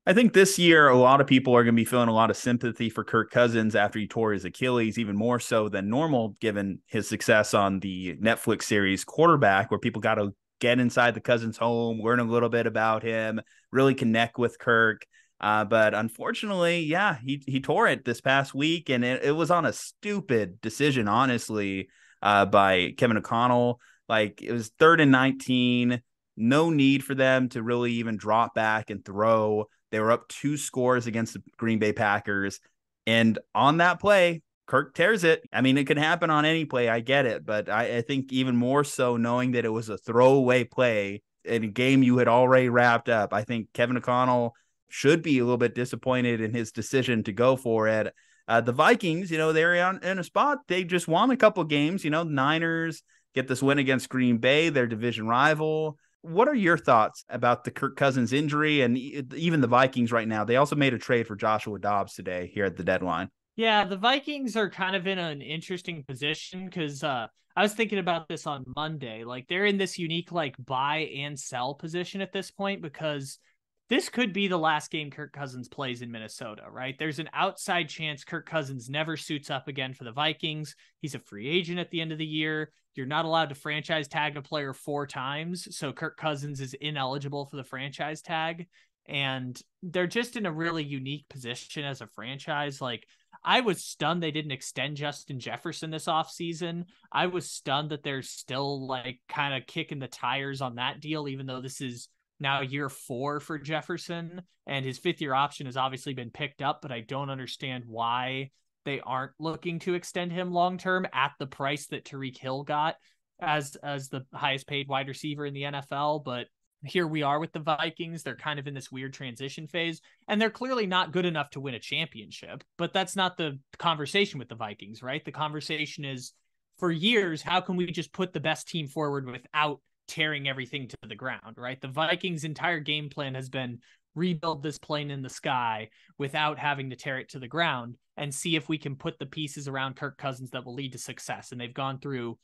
I think this year, a lot of people are going to be feeling a lot of sympathy for Kirk Cousins after he tore his Achilles, even more so than normal, given his success on the Netflix series Quarterback, where people got to get inside the Cousins home, learn a little bit about him, really connect with Kirk. But unfortunately, yeah, he tore it this past week, and it was on a stupid decision, honestly, by Kevin O'Connell. Like, it was 3rd and 19, no need for them to really even drop back and throw. They were up 2 scores against the Green Bay Packers. And on that play, Kirk tears it. I mean, it could happen on any play. I get it. But I think even more so knowing that it was a throwaway play in a game you had already wrapped up, I think Kevin O'Connell should be a little bit disappointed in his decision to go for it. The Vikings, they're in a spot. They just won a couple games. Niners get this win against Green Bay, their division rival. What are your thoughts about the Kirk Cousins injury and even the Vikings right now? They also made a trade for Joshua Dobbs today here at the deadline. Yeah, the Vikings are kind of in an interesting position because I was thinking about this on Monday. Like, they're in this unique like buy and sell position at this point because this could be the last game Kirk Cousins plays in Minnesota, right? There's an outside chance Kirk Cousins never suits up again for the Vikings. He's a free agent at the end of the year. You're not allowed to franchise tag a player 4 times, so Kirk Cousins is ineligible for the franchise tag. And they're just in a really unique position as a franchise. Like, I was stunned they didn't extend Justin Jefferson this offseason. I was stunned that they're still like kind of kicking the tires on that deal, even though this is now year 4 for Jefferson and his 5th-year option has obviously been picked up, but I don't understand why they aren't looking to extend him long-term at the price that Tyreek Hill got as the highest paid wide receiver in the NFL. But here we are with the Vikings. They're kind of in this weird transition phase, and they're clearly not good enough to win a championship, but that's not the conversation with the Vikings, right? The conversation is, for years, how can we just put the best team forward without tearing everything to the ground, right? The Vikings' entire game plan has been rebuild this plane in the sky without having to tear it to the ground and see if we can put the pieces around Kirk Cousins that will lead to success. And they've gone through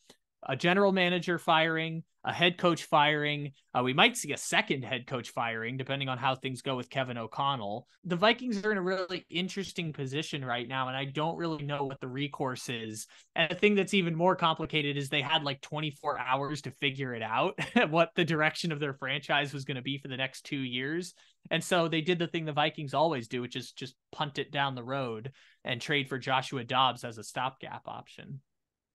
a general manager firing, a head coach firing. We might see a second head coach firing, depending on how things go with Kevin O'Connell. The Vikings are in a really interesting position right now, and I don't really know what the recourse is. And the thing that's even more complicated is they had like 24 hours to figure it out, what the direction of their franchise was going to be for the next 2 years. And so they did the thing the Vikings always do, which is just punt it down the road and trade for Joshua Dobbs as a stopgap option.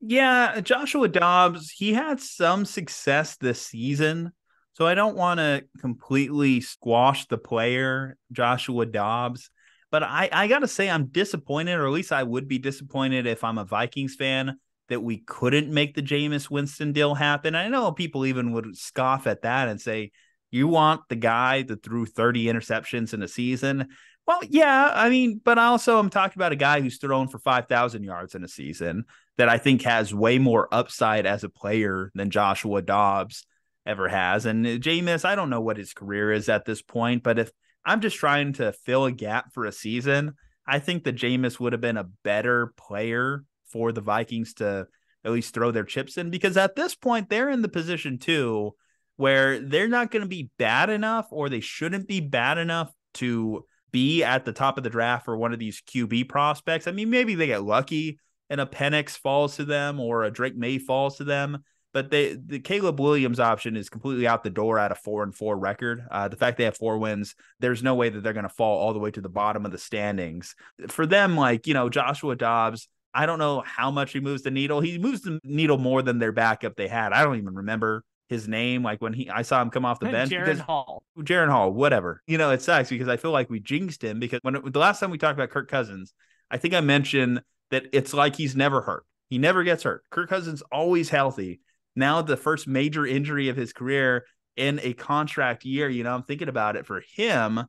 Yeah, Joshua Dobbs, he had some success this season. So I don't want to completely squash the player, Joshua Dobbs. But I got to say, I'm disappointed, or at least I would be disappointed if I'm a Vikings fan, that we couldn't make the Jameis Winston deal happen. I know people even would scoff at that and say, you want the guy that threw 30 interceptions in a season? Well, yeah, I mean, but also I'm talking about a guy who's thrown for 5,000 yards in a season that I think has way more upside as a player than Joshua Dobbs ever has. And Jameis, I don't know what his career is at this point, but if I'm just trying to fill a gap for a season, I think that Jameis would have been a better player for the Vikings to at least throw their chips in, because at this point they're in the position too where they're not going to be bad enough, or they shouldn't be bad enough to be at the top of the draft for one of these QB prospects. I mean, maybe they get lucky and a Penix falls to them or a Drake May falls to them, but the Caleb Williams option is completely out the door at a 4-4 record. The fact they have 4 wins, there's no way that they're going to fall all the way to the bottom of the standings. For them, like, Joshua Dobbs, I don't know how much he moves the needle. He moves the needle more than their backup they had. I don't even remember his name, like when I saw him come off the bench. Jaron Hall, whatever. It sucks because I feel like we jinxed him, because the last time we talked about Kirk Cousins, I think I mentioned that it's like he's never hurt. He never gets hurt. Kirk Cousins always healthy. Now the first major injury of his career in a contract year, I'm thinking about it for him.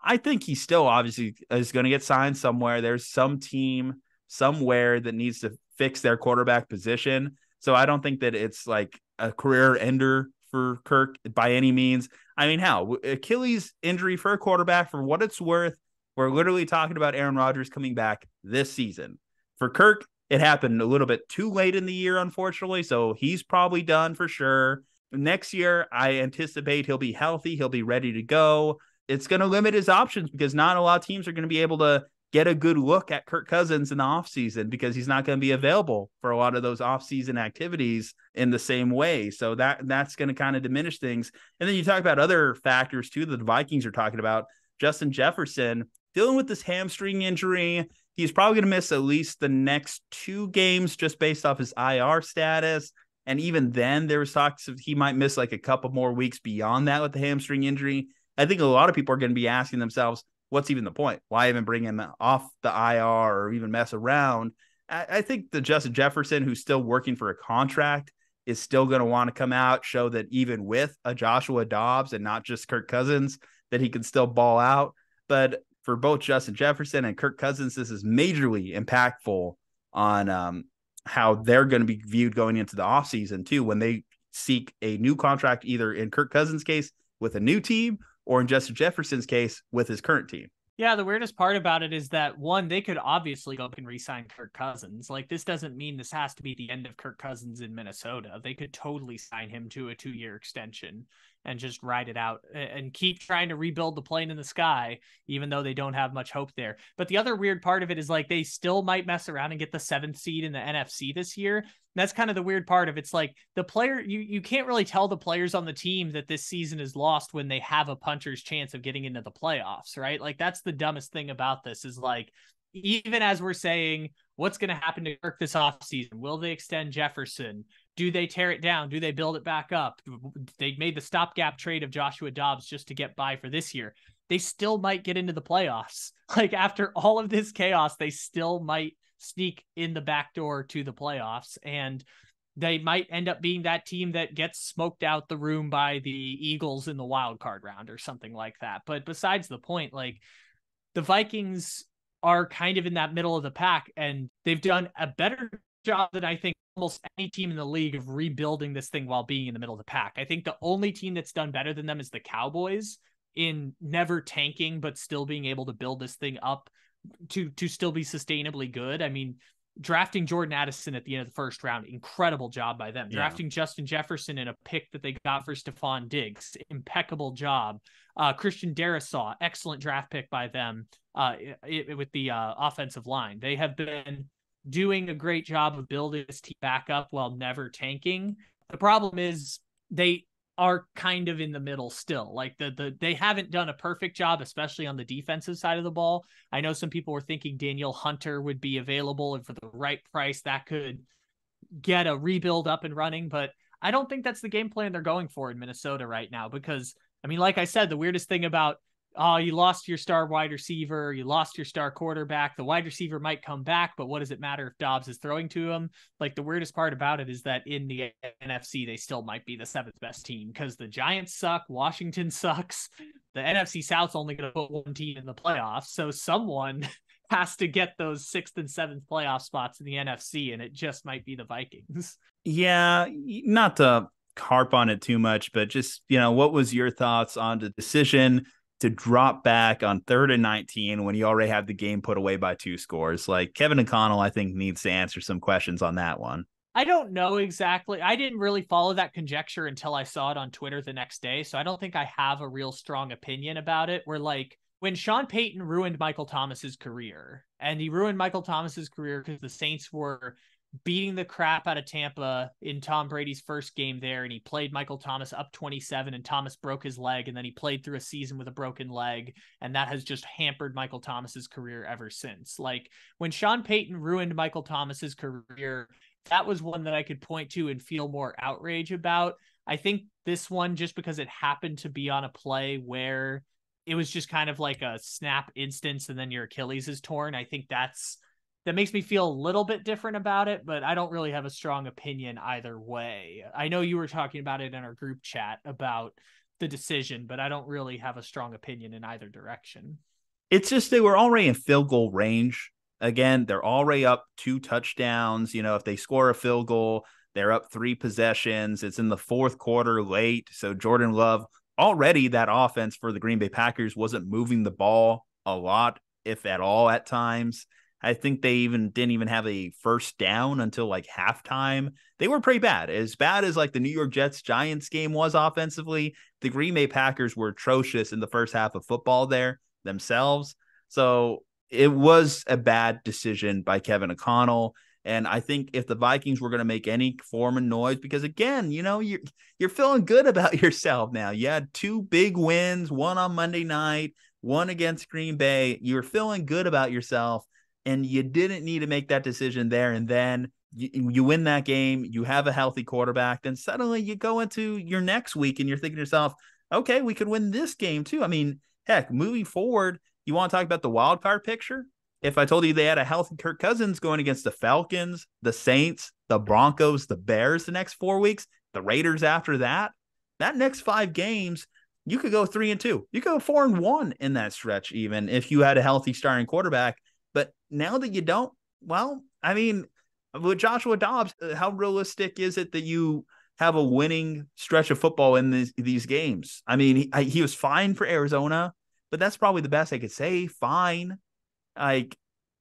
I think he still obviously is going to get signed somewhere. There's some team somewhere that needs to fix their quarterback position. So I don't think that it's like a career ender for Kirk by any means. I mean, how Achilles injury for a quarterback, for what it's worth, we're literally talking about Aaron Rodgers coming back this season. For Kirk, it happened a little bit too late in the year, unfortunately. So he's probably done for sure. Next year, I anticipate he'll be healthy. He'll be ready to go. it's going to limit his options because not a lot of teams are going to be able to get a good look at Kirk Cousins in the offseason because he's not going to be available for a lot of those offseason activities in the same way. So that's going to kind of diminish things. And then you talk about other factors too that the Vikings are talking about. Justin Jefferson dealing with this hamstring injury. He's probably going to miss at least the next 2 games just based off his IR status. And even then, there was talks of he might miss like a couple more weeks beyond that with the hamstring injury. I think a lot of people are going to be asking themselves, what's even the point? Why even bring him off the IR or even mess around? I think the Justin Jefferson, who's still working for a contract, is still going to want to come out, show that even with a Joshua Dobbs and not just Kirk Cousins, that he can still ball out. But for both Justin Jefferson and Kirk Cousins, this is majorly impactful on how they're going to be viewed going into the offseason too, when they seek a new contract, either in Kirk Cousins' case with a new team or in Justin Jefferson's case with his current team. Yeah, the weirdest part about it is that, one, they could obviously go and re-sign Kirk Cousins. Like, this doesn't mean this has to be the end of Kirk Cousins in Minnesota. They could totally sign him to a 2-year extension and just ride it out and keep trying to rebuild the plane in the sky, even though they don't have much hope there. But the other weird part of it is, like, they still might mess around and get the 7th seed in the NFC this year. That's kind of the weird part of it. It's like the player, you can't really tell the players on the team that this season is lost when they have a puncher's chance of getting into the playoffs, right? Like, that's the dumbest thing about this is, like, even as we're saying, what's going to happen to Kirk this offseason? Will they extend Jefferson? Do they tear it down? Do they build it back up? They made the stopgap trade of Joshua Dobbs just to get by for this year. They still might get into the playoffs. Like, after all of this chaos, they still might sneak in the back door to the playoffs, and they might end up being that team that gets smoked out the room by the Eagles in the wild card round or something like that. But besides the point, like, the Vikings are kind of in that middle of the pack, and they've done a better job than I think almost any team in the league of rebuilding this thing while being in the middle of the pack. I think the only team that's done better than them is the Cowboys in never tanking, but still being able to build this thing up to still be sustainably good. I mean, drafting Jordan Addison at the end of the first round, incredible job by them. Yeah. Drafting Justin Jefferson in a pick that they got for Stephon Diggs, impeccable job. Christian Darrisaw, excellent draft pick by them with the offensive line. They have been doing a great job of building this team back up while never tanking. The problem is they are kind of in the middle still. Like they haven't done a perfect job, especially on the defensive side of the ball. I know some people were thinking Daniel Hunter would be available, and for the right price that could get a rebuild up and running, but I don't think that's the game plan they're going for in Minnesota right now, because I mean, like I said, the weirdest thing about, you lost your star wide receiver, you lost your star quarterback, the wide receiver might come back, but what does it matter if Dobbs is throwing to him? Like, the weirdest part about it is that in the NFC, they still might be the 7th best team because the Giants suck, Washington sucks, the NFC South's only going to put one team in the playoffs, so someone has to get those 6th and 7th playoff spots in the NFC, and it just might be the Vikings. Yeah, not to harp on it too much, but just, what was your thoughts on the decision to drop back on 3rd and 19 when you already have the game put away by 2 scores? Like, Kevin O'Connell, I think, needs to answer some questions on that one. I don't know exactly. I didn't really follow that conjecture until I saw it on Twitter the next day, so I don't think I have a real strong opinion about it. Where, like, when Sean Payton ruined Michael Thomas's career, and he ruined Michael Thomas's career because the Saints were beating the crap out of Tampa in Tom Brady's first game there, and he played Michael Thomas up 27, and Thomas broke his leg, and then he played through a season with a broken leg, and that has just hampered Michael Thomas's career ever since. Like, when Sean Payton ruined Michael Thomas's career, that was one that I could point to and feel more outrage about. I think this one, just because it happened to be on a play where it was just kind of like a snap instance and then your Achilles is torn, I think that makes me feel a little bit different about it, but I don't really have a strong opinion either way. I know you were talking about it in our group chat about the decision, but I don't really have a strong opinion in either direction. It's just they were already in field goal range. Again, they're already up 2 touchdowns. If they score a field goal, they're up 3 possessions. It's in the 4th quarter late. So Jordan Love, already that offense for the Green Bay Packers wasn't moving the ball a lot, if at all, at times. I think they didn't even have a first down until like halftime. They were pretty bad. As bad as like the New York Jets Giants game was offensively, the Green Bay Packers were atrocious in the first half of football there themselves. So it was a bad decision by Kevin O'Connell. And I think if the Vikings were going to make any form of noise, because again, you're feeling good about yourself now. You had 2 big wins, one on Monday night, one against Green Bay. You're feeling good about yourself, and you didn't need to make that decision there. And then you win that game, you have a healthy quarterback, then suddenly you go into your next week and you're thinking to yourself, okay, we could win this game too. I mean, heck, moving forward, you want to talk about the wild card picture? If I told you they had a healthy Kirk Cousins going against the Falcons, the Saints, the Broncos, the Bears the next 4 weeks, the Raiders after that next 5 games, you could go 3-2. You could go 4-1 in that stretch, even if you had a healthy starting quarterback. But now that you don't, well, I mean, with Joshua Dobbs, how realistic is it that you have a winning stretch of football in these games? I mean, he was fine for Arizona, but that's probably the best I could say. Fine. Like,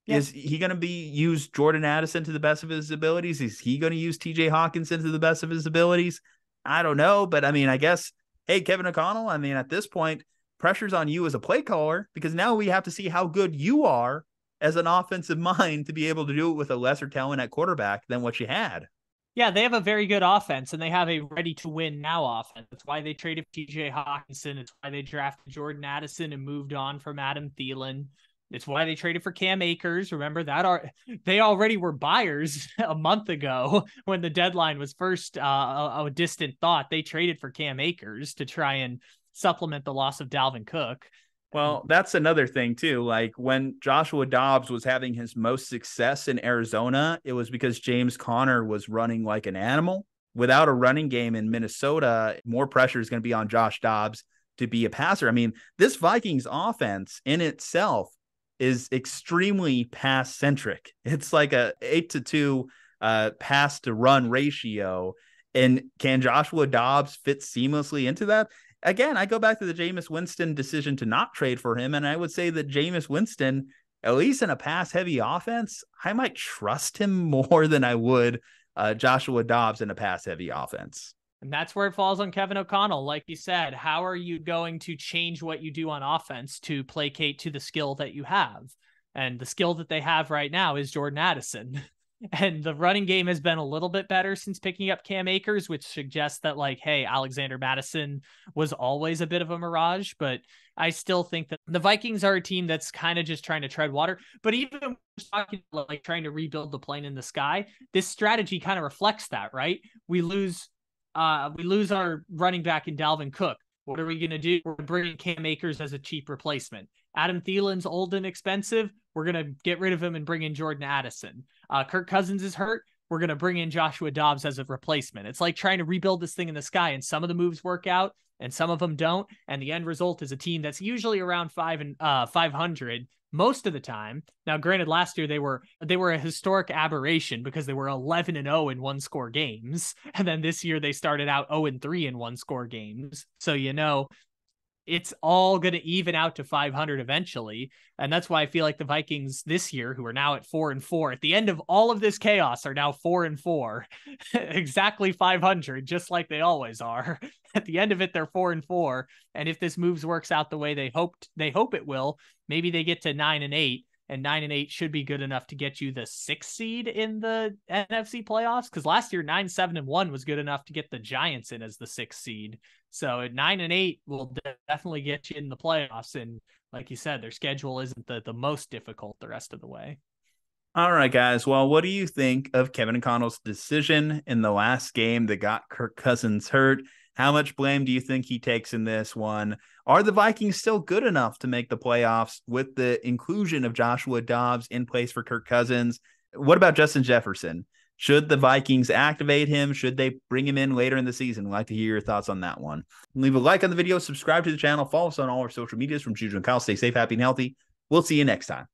is he going to use Jordan Addison to the best of his abilities? Is he going to use TJ Hawkinson to the best of his abilities? I don't know. But I mean, I guess, hey, Kevin O'Connell, I mean, at this point, pressure's on you as a play caller, because now we have to see how good you are as an offensive mind to be able to do it with a lesser talent at quarterback than what you had. Yeah, they have a very good offense, and they have a ready-to-win now offense. That's why they traded TJ Hawkinson. It's why they drafted Jordan Addison and moved on from Adam Thielen. It's why they traded for Cam Akers. Remember that they already were buyers a month ago when the deadline was first a distant thought. They traded for Cam Akers to try and supplement the loss of Dalvin Cook. Well, that's another thing too. Like when Joshua Dobbs was having his most success in Arizona, it was because James Conner was running like an animal. Without a running game in Minnesota, more pressure is going to be on Josh Dobbs to be a passer. I mean, this Vikings offense in itself is extremely pass centric. It's like a 8-2 pass to run ratio. And can Joshua Dobbs fit seamlessly into that? Again, I go back to the Jameis Winston decision to not trade for him. And I would say that Jameis Winston, at least in a pass heavy offense, I might trust him more than I would Joshua Dobbs in a pass heavy offense. And that's where it falls on Kevin O'Connell. Like you said, how are you going to change what you do on offense to placate to the skill that you have? And the skill that they have right now is Jordan Addison. And the running game has been a little bit better since picking up Cam Akers, which suggests that, like, hey, Alexander Mattison was always a bit of a mirage. But I still think that the Vikings are a team that's kind of just trying to tread water. But even talking like trying to rebuild the plane in the sky, this strategy kind of reflects that, right? We lose our running back in Dalvin Cook. What are we going to do? We're bringing Cam Akers as a cheap replacement. Adam Thielen's old and expensive. We're going to get rid of him and bring in Jordan Addison. Kirk Cousins is hurt. We're going to bring in Joshua Dobbs as a replacement. It's like trying to rebuild this thing in the sky, and some of the moves work out and some of them don't. And the end result is a team that's usually around 500 most of the time. Now, granted, last year they were a historic aberration because they were 11-0 in 1-score games. And then this year they started out 0-3 in 1-score games. So, it's all going to even out to 500 eventually. And that's why I feel like the Vikings this year, who are now at 4-4, at the end of all of this chaos, are now 4-4, exactly 500, just like they always are. At the end of it, they're 4-4. And if this moves works out the way they hope it will, maybe they get to 9-8, and 9-8 should be good enough to get you the 6th seed in the NFC playoffs. Because last year, 9-7-1 was good enough to get the Giants in as the 6th seed. So at 9-8 will definitely get you in the playoffs. And like you said, their schedule isn't the most difficult the rest of the way. All right, guys. Well, what do you think of Kevin O'Connell's decision in the last game that got Kirk Cousins hurt? How much blame do you think he takes in this one? Are the Vikings still good enough to make the playoffs with the inclusion of Joshua Dobbs in place for Kirk Cousins? What about Justin Jefferson? Should the Vikings activate him? Should they bring him in later in the season? I'd like to hear your thoughts on that one. Leave a like on the video, subscribe to the channel, follow us on all our social medias from Juju and Kyle. Stay safe, happy, and healthy. We'll see you next time.